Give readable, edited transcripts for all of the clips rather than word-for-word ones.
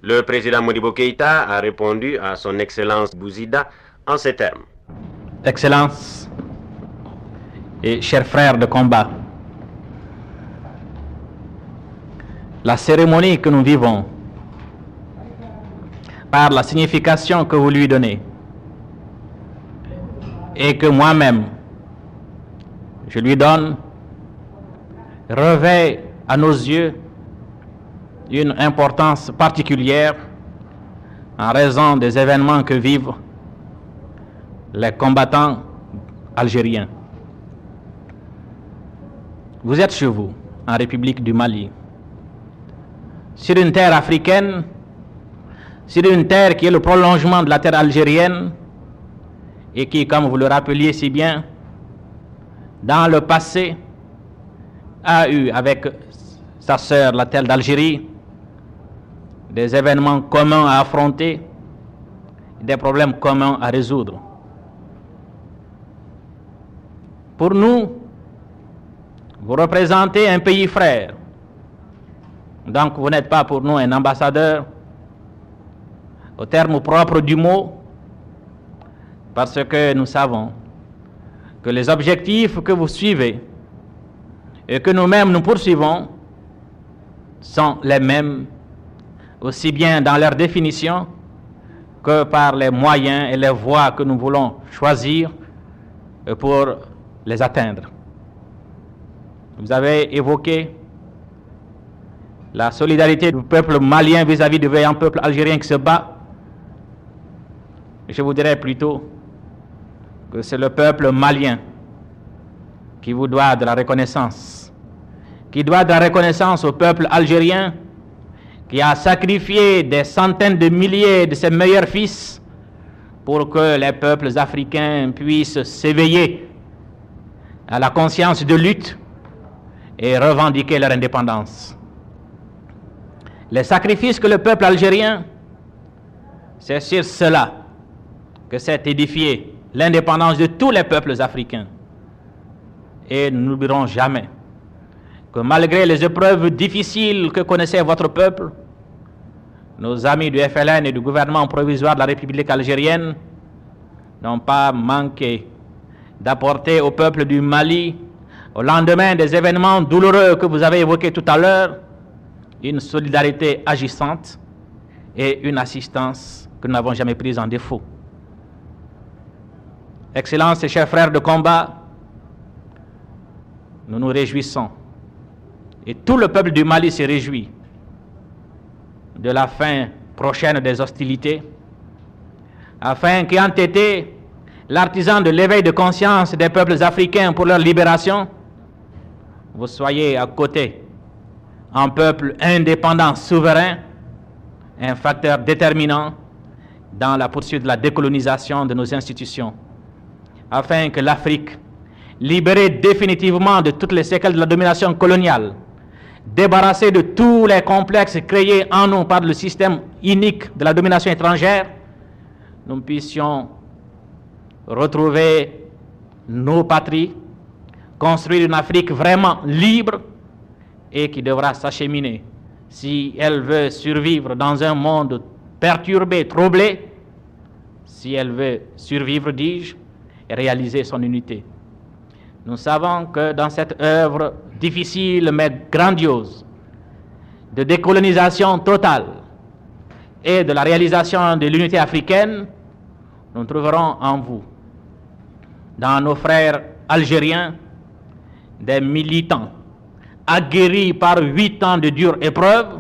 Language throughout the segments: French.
Le président Modibo Keïta a répondu à son Excellence Bouzida en ces termes. Excellence et chers frères de combat, la cérémonie que nous vivons, par la signification que vous lui donnez, et que moi-même je lui donne, revêt à nos yeux une importance particulière en raison des événements que vivent les combattants algériens. Vous êtes chez vous, en République du Mali, sur une terre africaine, sur une terre qui est le prolongement de la terre algérienne et qui, comme vous le rappeliez si bien, dans le passé, a eu avec sa sœur, la terre d'Algérie, des événements communs à affronter, des problèmes communs à résoudre. Pour nous, vous représentez un pays frère. Donc vous n'êtes pas pour nous un ambassadeur au terme propre du mot, parce que nous savons que les objectifs que vous suivez et que nous-mêmes nous poursuivons sont les mêmes, aussi bien dans leur définition que par les moyens et les voies que nous voulons choisir pour les atteindre. Vous avez évoqué la solidarité du peuple malien vis-à-vis du vaillant peuple algérien qui se bat. Je vous dirais plutôt que c'est le peuple malien qui vous doit de la reconnaissance, qui doit de la reconnaissance au peuple algérien qui a sacrifié des centaines de milliers de ses meilleurs fils pour que les peuples africains puissent s'éveiller à la conscience de lutte et revendiquer leur indépendance. Les sacrifices que le peuple algérien, c'est sur cela que s'est édifiée l'indépendance de tous les peuples africains. Et nous n'oublierons jamais que malgré les épreuves difficiles que connaissait votre peuple, nos amis du FLN et du gouvernement provisoire de la République algérienne n'ont pas manqué d'apporter au peuple du Mali, au lendemain des événements douloureux que vous avez évoqués tout à l'heure, une solidarité agissante et une assistance que nous n'avons jamais prise en défaut. Excellences et chers frères de combat, nous nous réjouissons, et tout le peuple du Mali se réjouit de la fin prochaine des hostilités, afin qu'ayant été l'artisan de l'éveil de conscience des peuples africains pour leur libération, vous soyez à côté, un peuple indépendant, souverain, un facteur déterminant dans la poursuite de la décolonisation de nos institutions, afin que l'Afrique, libérée définitivement de toutes les séquelles de la domination coloniale, débarrassée de tous les complexes créés en nous par le système unique de la domination étrangère, nous puissions retrouver nos patries, construire une Afrique vraiment libre et qui devra s'acheminer, si elle veut survivre dans un monde perturbé, troublé, si elle veut survivre, dis-je, et réaliser son unité. Nous savons que dans cette œuvre difficile mais grandiose de décolonisation totale et de la réalisation de l'unité africaine, nous trouverons en vous, dans nos frères algériens, des militants aguerris par 8 ans de dures épreuves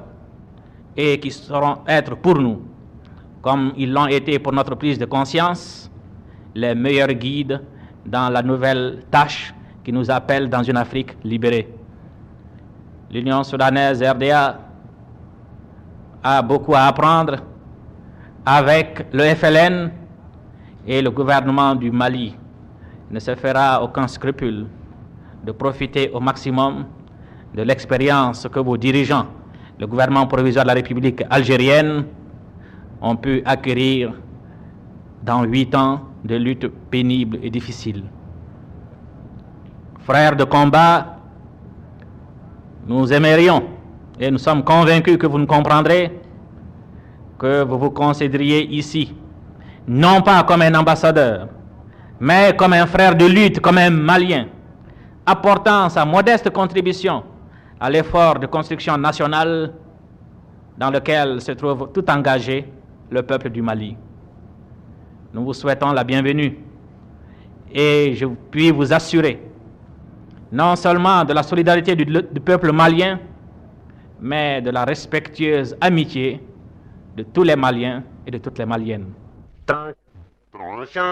et qui sauront être pour nous, comme ils l'ont été pour notre prise de conscience, les meilleurs guides dans la nouvelle tâche qui nous appelle dans une Afrique libérée. L'Union soudanaise, RDA, a beaucoup à apprendre avec le FLN et le gouvernement du Mali. Il ne se fera aucun scrupule de profiter au maximum de l'expérience que vos dirigeants, le gouvernement provisoire de la République algérienne, ont pu acquérir dans 8 ans de lutte pénible et difficile. Frères de combat, nous aimerions, et nous sommes convaincus que vous nous comprendrez, que vous vous considériez ici, non pas comme un ambassadeur, mais comme un frère de lutte, comme un Malien, apportant sa modeste contribution à l'effort de construction nationale dans lequel se trouve tout engagé le peuple du Mali. Nous vous souhaitons la bienvenue et je puis vous assurer non seulement de la solidarité du peuple malien, mais de la respectueuse amitié de tous les Maliens et de toutes les Maliennes. Tranchant